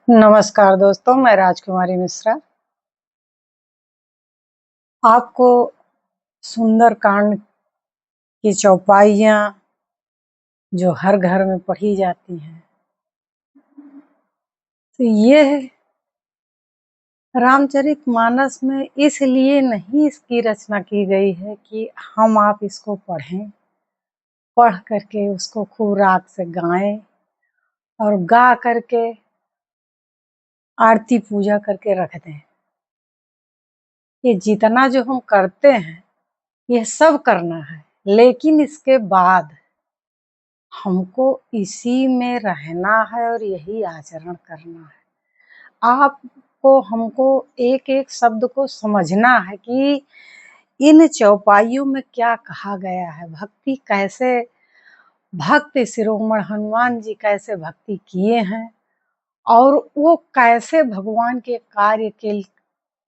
नमस्कार दोस्तों, मैं राजकुमारी मिश्रा। आपको सुंदरकांड की चौपाइयाँ जो हर घर में पढ़ी जाती हैं, तो ये रामचरितमानस में इसलिए नहीं इसकी रचना की गई है कि हम आप इसको पढ़ें, पढ़ करके उसको खूब राग से गाएं और गा करके आरती पूजा करके रख दें। ये जितना जो हम करते हैं, यह सब करना है, लेकिन इसके बाद हमको इसी में रहना है और यही आचरण करना है। आपको हमको एक एक शब्द को समझना है कि इन चौपाइयों में क्या कहा गया है। भक्ति कैसे, भक्त शिरोमणि हनुमान जी कैसे भक्ति किए हैं और वो कैसे भगवान के कार्य के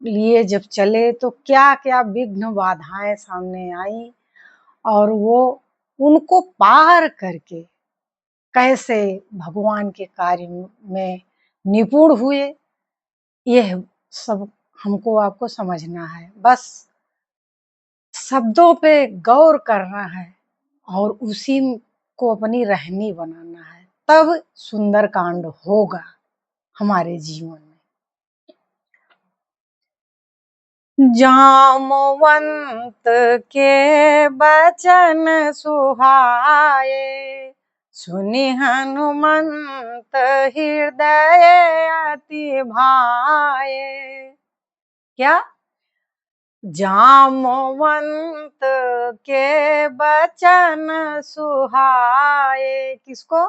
लिए जब चले तो क्या क्या विघ्न बाधाएं सामने आई और वो उनको पार करके कैसे भगवान के कार्य में निपुण हुए। यह सब हमको आपको समझना है। बस शब्दों पे गौर करना है और उसी को अपनी रहनी बनाना है, तब सुंदरकांड होगा हमारे जीवन में। जामवंत के बचन सुहाए, सुनि हनुमंत हृदय अति भाए। क्या? जामवंत के बचन सुहाए, किसको?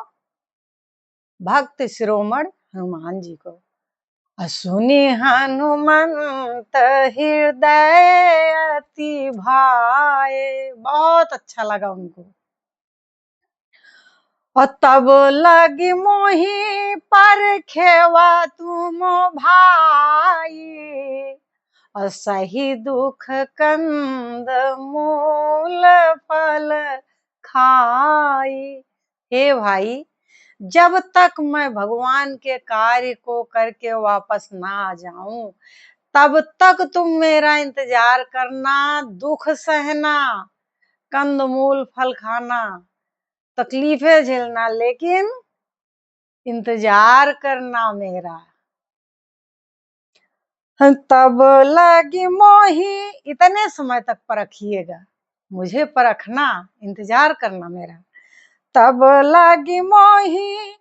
भक्त शिरोमणि हनुमान जी को। सुनि हनुमंत हृदय अति भाए, बहुत अच्छा लगा उनको। और तब लगी मोहि परखेवा तुम भाई, और सही दुख कंद मूल फल खाई। हे भाई, जब तक मैं भगवान के कार्य को करके वापस ना आ जाऊं, तब तक तुम मेरा इंतजार करना, दुख सहना, कंदमूल फल खाना, तकलीफें झेलना, लेकिन इंतजार करना मेरा। तब लगी मोही, इतने समय तक परखिएगा, मुझे परखना, इंतजार करना मेरा। तब लगी मोही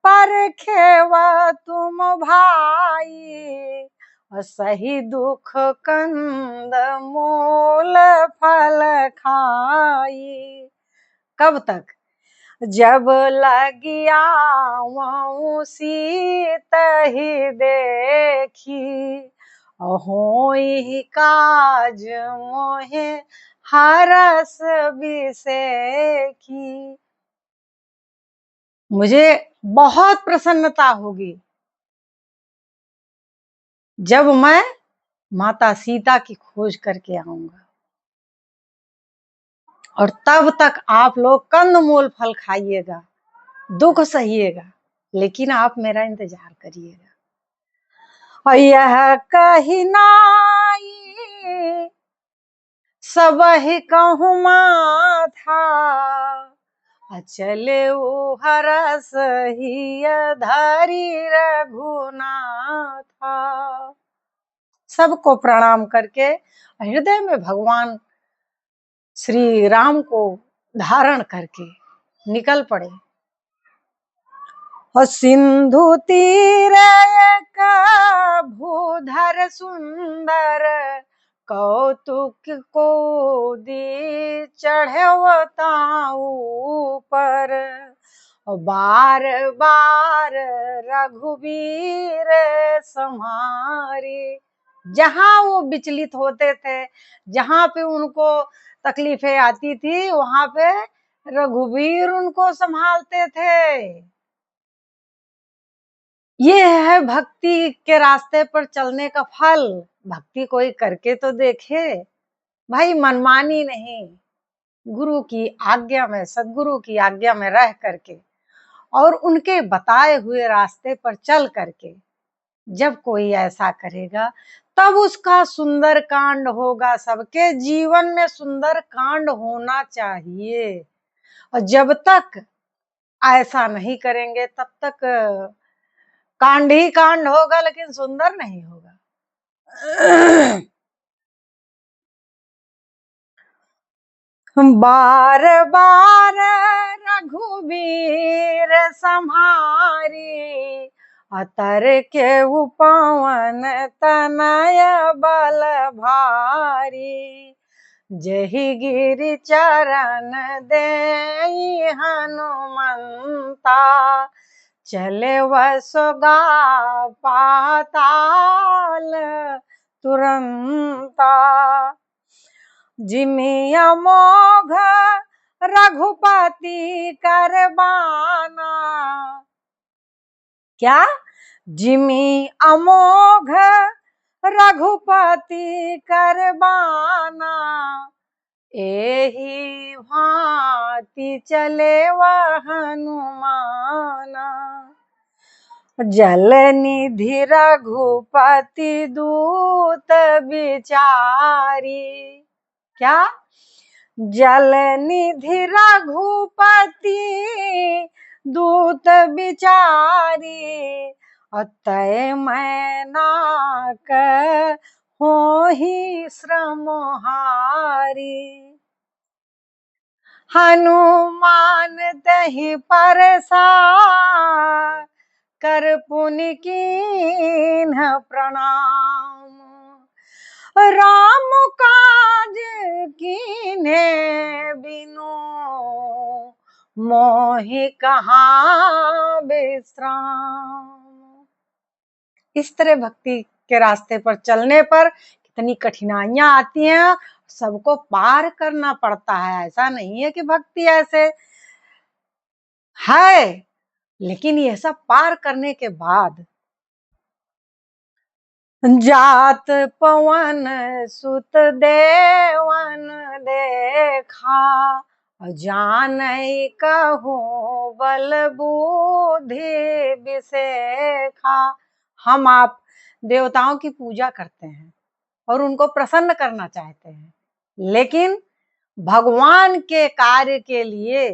परखेवा तुम भाई, और सही दुख कंद मूल फल खाई। कब तक? जब लगी आऊं सीत ही देखी, होई काज मोहे हरस बिसेखी। मुझे बहुत प्रसन्नता होगी जब मैं माता सीता की खोज करके आऊंगा, और तब तक आप लोग कंदमूल फल खाइएगा, दुख सहिएगा, लेकिन आप मेरा इंतजार करिएगा। और यह कही नाई सब ही कहूँ माथा, चले हरस ही धरी रघुनाथा। सबको प्रणाम करके हृदय में भगवान श्री राम को धारण करके निकल पड़े। और सिंधु तीर का भूधर सुंदर, कौतुक को दी चढ़वताऊ पर, बार बार रघुवीर सम्हारे। जहां वो विचलित होते थे, जहां पे उनको तकलीफें आती थी, वहां पे रघुवीर उनको संभालते थे। ये है भक्ति के रास्ते पर चलने का फल। भक्ति कोई करके तो देखे भाई, मनमानी नहीं, गुरु की आज्ञा में, सदगुरु की आज्ञा में रह करके और उनके बताए हुए रास्ते पर चल करके जब कोई ऐसा करेगा तब उसका सुंदर कांड होगा। सबके जीवन में सुंदर कांड होना चाहिए, और जब तक ऐसा नहीं करेंगे तब तक कांड ही कांड होगा, लेकिन सुंदर नहीं होगा। बार बार रघुवीर सम्हारी, अतर के उपवन तनय बल भारी। जहि गिरि चरण देई हनुमंता, चले वसुगा पाताल तुरंता। जिमि अमोघ रघुपति करबाना, क्या? जिमि अमोघ रघुपति करबाना, एहि भांति चले वह हनुमाना। जल निधि रघुपति दूत बिचारी, क्या? जल निधि रघुपति दूत बिचारी, अतय मैनाक होहि श्रमहारी। हनुमान दहि परसा, कर पुनि कीन्ह प्रणाम। राम काज कीन्हे बिनु, मोहि कहाँ विश्राम। इस तरह भक्ति के रास्ते पर चलने पर कितनी कठिनाइयां आती हैं, सबको पार करना पड़ता है। ऐसा नहीं है कि भक्ति ऐसे है, लेकिन ये सब पार करने के बाद जात पवन सुत देवन देखा, जानई कहूँ बल बुद्धि विसेखा। हम आप देवताओं की पूजा करते हैं और उनको प्रसन्न करना चाहते हैं, लेकिन भगवान के कार्य के लिए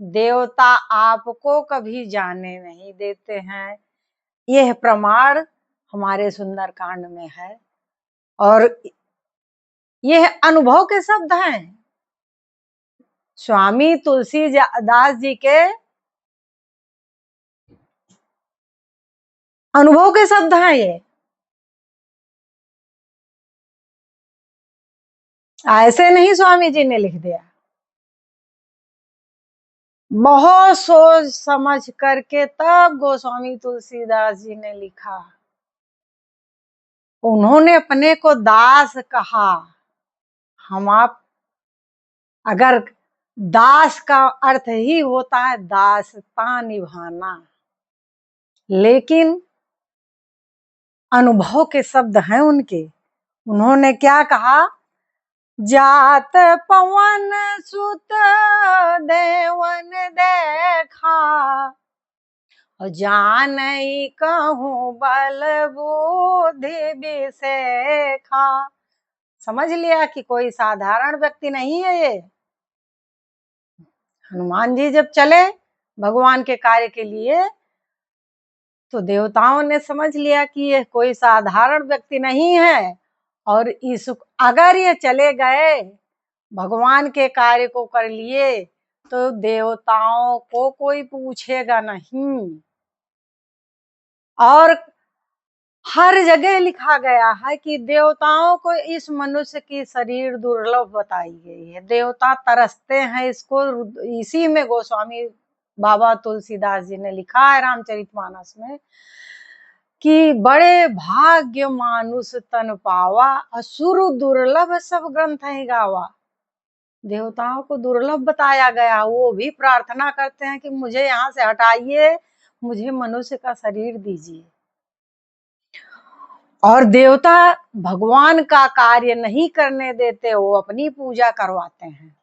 देवता आपको कभी जाने नहीं देते हैं। यह प्रमाण हमारे सुंदरकांड में है, और यह अनुभव के शब्द हैं। स्वामी तुलसीदास जी के अनुभव के शब्द हैं ये, ऐसे नहीं स्वामी जी ने लिख दिया। बहुत सोच समझ करके तब गोस्वामी तुलसीदास जी ने लिखा। उन्होंने अपने को दास कहा। हम आप, अगर दास का अर्थ ही होता है दासता निभाना, लेकिन अनुभव के शब्द हैं उनके। उन्होंने क्या कहा? जात पवन सुत देवन देखा, जानई कहूँ बल बुद्धि विसेखा। समझ लिया कि कोई साधारण व्यक्ति नहीं है ये। हनुमान जी जब चले भगवान के कार्य के लिए, तो देवताओं ने समझ लिया कि ये कोई साधारण व्यक्ति नहीं है, और इस अगर ये चले गए भगवान के कार्य को कर लिए तो देवताओं को कोई पूछेगा नहीं। और हर जगह लिखा गया है कि देवताओं को इस मनुष्य की शरीर दुर्लभ बताई गई है, देवता तरसते हैं इसको। इसी में गोस्वामी बाबा तुलसीदास जी ने लिखा है रामचरितमानस में कि बड़े भाग्य मानुष तन पावा, असुर दुर्लभ सब ग्रंथ ही गावा। देवताओं को दुर्लभ बताया गया, वो भी प्रार्थना करते हैं कि मुझे यहाँ से हटाइए, मुझे मनुष्य का शरीर दीजिए। और देवता भगवान का कार्य नहीं करने देते, वो अपनी पूजा करवाते हैं।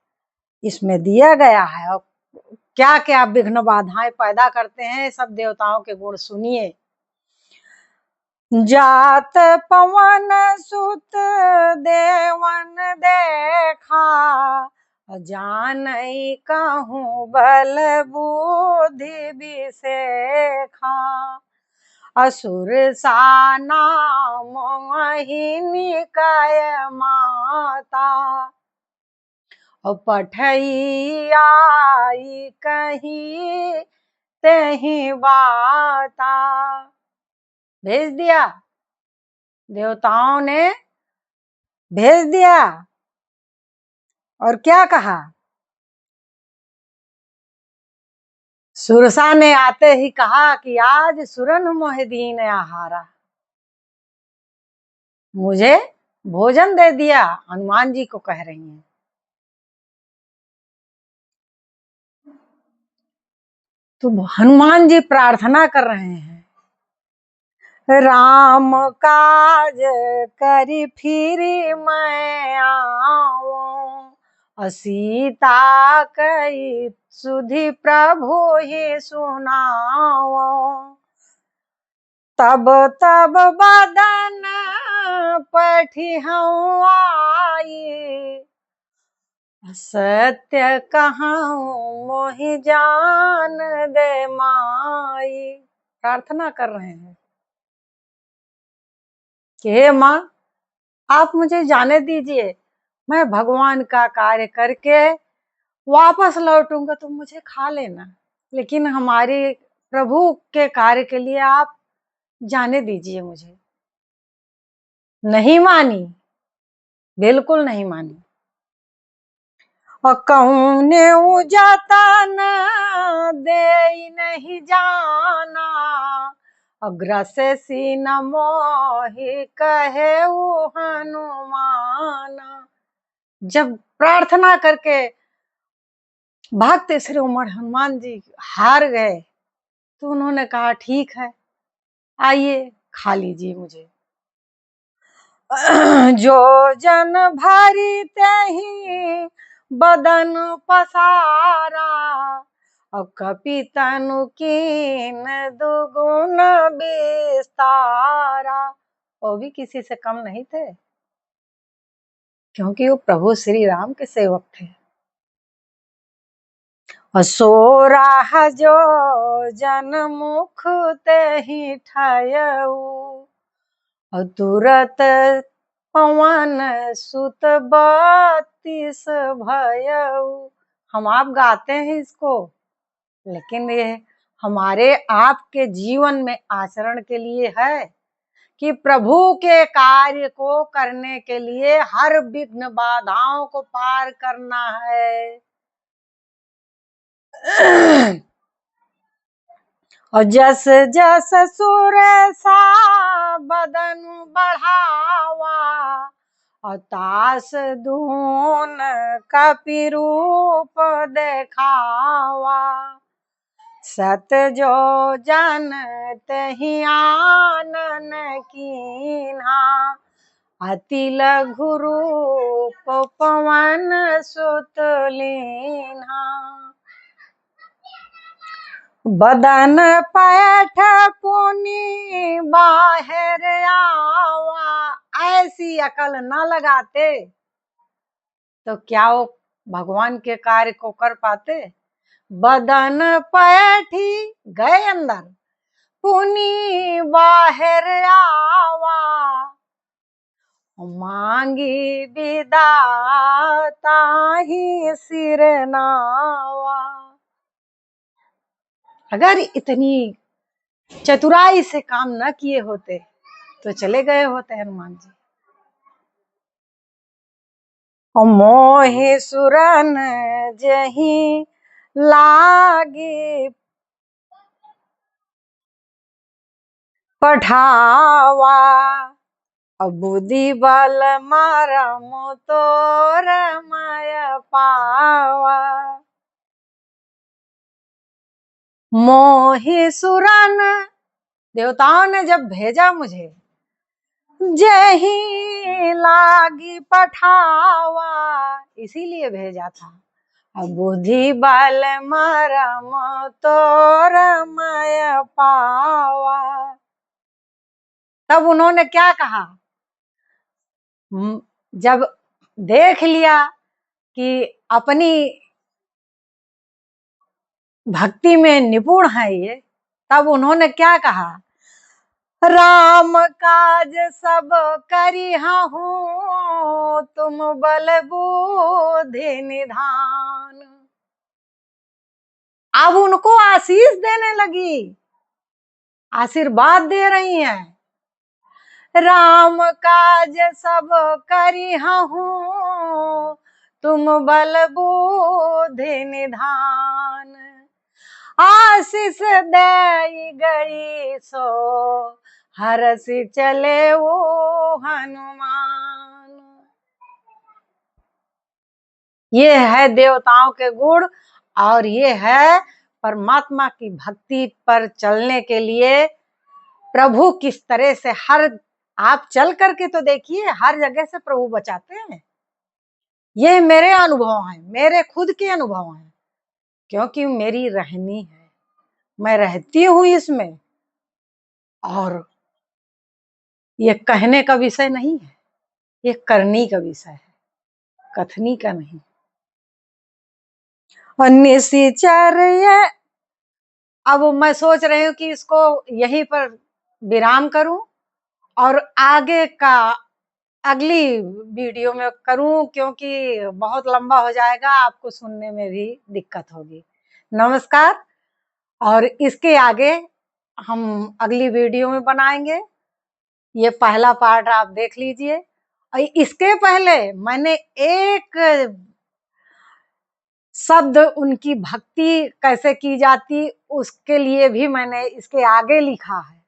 इसमें दिया गया है, और क्या क्या विघ्न बाधाएं पैदा करते हैं, सब देवताओं के गुण सुनिए। जात पवन सुत देवन देखा, जानई कहूँ बल बुद्धि विसेखा। असुर सा नाम मोहिनी कय माता, पठई आई कहीं तेहि बाता। भेज दिया, देवताओं ने भेज दिया। और क्या कहा? सुरसा ने आते ही कहा कि आज सुरन मोह दीन आहारा, मुझे भोजन दे दिया। हनुमान जी को कह रही हैं। तो हनुमान जी प्रार्थना कर रहे हैं, राम काज करी फिरी मैं आऊं, सीता कई सुधि प्रभु ही सुनाओ। तब तब बदन पठी हूँ आई, सत्य कहूँ मोहि जान दे माई। प्रार्थना कर रहे हैं कि हे माँ, आप मुझे जाने दीजिए, मैं भगवान का कार्य करके वापस लौटूंगा तो मुझे खा लेना, लेकिन हमारे प्रभु के कार्य के लिए आप जाने दीजिए मुझे। नहीं मानी, बिल्कुल नहीं मानी। और कौने जतन दे नहीं जाना, अग्रस सीन मोहि कहे हनुमाना। जब प्रार्थना करके भागते शिरोमणि हनुमान जी हार गए तो उन्होंने कहा ठीक है, आइए खा लीजिए मुझे। जो जन भरी तही बदन पसारा, और कपि तनु कीन दुगुन विस्तारा। वो भी किसी से कम नहीं थे, क्योंकि वो प्रभु श्री राम के सेवक थे। सोराह जो जन मुख ते ही ठयऊ, और तुरत पवन सुत 32 भयऊ। हम आप गाते हैं इसको, लेकिन ये हमारे आपके जीवन में आचरण के लिए है कि प्रभु के कार्य को करने के लिए हर विघ्न बाधाओं को पार करना है। और जस जस सुर सा बदन बढ़ावा, और तास धून कपि रूप देखावा। सत जो जन तहि आनन कीन्हा, अति लघु रूप पवन सुत लीन्हा। बदन पैठ पुनि बाहर आवा। ऐसी अकल न लगाते तो क्या वो भगवान के कार्य को कर पाते? बदन पैठी गए अंदर, पुनि बाहर आवा, मांगी विदा ताहि सिर नावा। अगर इतनी चतुराई से काम न किए होते तो चले गए होते हनुमान जी। और मोहि सुरन जही लागी पठावा, और बुद्धि बल मरम तोर मय पावा। मोहि सुरन, देवताओं ने जब भेजा मुझे, जही लागी पठावा, इसीलिए भेजा था। अब बुद्धि बल मरम तोर मय पावा। तब उन्होंने क्या कहा, जब देख लिया कि अपनी भक्ति में निपुण है ये, तब उन्होंने क्या कहा, राम काज सब करिहूँ तुम बल बुद्धि निधान। अब उनको आशीष देने लगी, आशीर्वाद दे रही हैं, राम काज सब करिहूँ तुम बल बुद्धि निधान। आशीष दे गई सो हरसि चले वो हनुमान। ये है देवताओं के गुण, और ये है परमात्मा की भक्ति पर चलने के लिए प्रभु किस तरह से आप चल करके तो देखिए, हर जगह से प्रभु बचाते हैं। ये मेरे अनुभव हैं, मेरे खुद के अनुभव हैं, क्योंकि मेरी रहनी है, मैं रहती हूं इसमें। और ये कहने का विषय नहीं है, ये करनी का विषय है, कथनी का नहीं। और निश्चर्य, अब मैं सोच रही हूँ कि इसको यहीं पर विराम करूं और आगे का अगली वीडियो में करूं, क्योंकि बहुत लंबा हो जाएगा, आपको सुनने में भी दिक्कत होगी। नमस्कार। और इसके आगे हम अगली वीडियो में बनाएंगे। ये पहला पार्ट आप देख लीजिए। और इसके पहले मैंने एक शब्द उनकी भक्ति कैसे की जाती उसके लिए भी मैंने इसके आगे लिखा है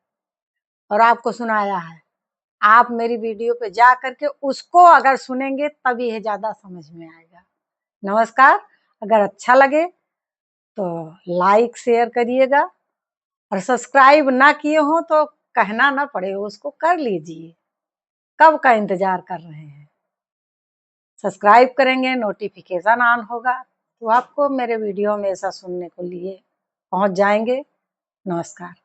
और आपको सुनाया है। आप मेरी वीडियो पे जा करके उसको अगर सुनेंगे तब यह ज्यादा समझ में आएगा। नमस्कार। अगर अच्छा लगे तो लाइक शेयर करिएगा, और सब्सक्राइब ना किए हो तो कहना ना पड़े, उसको कर लीजिए, कब का इंतजार कर रहे हैं। सब्सक्राइब करेंगे, नोटिफिकेशन ऑन होगा तो आपको मेरे वीडियो हमेशा सुनने को लिए पहुंच जाएंगे। नमस्कार।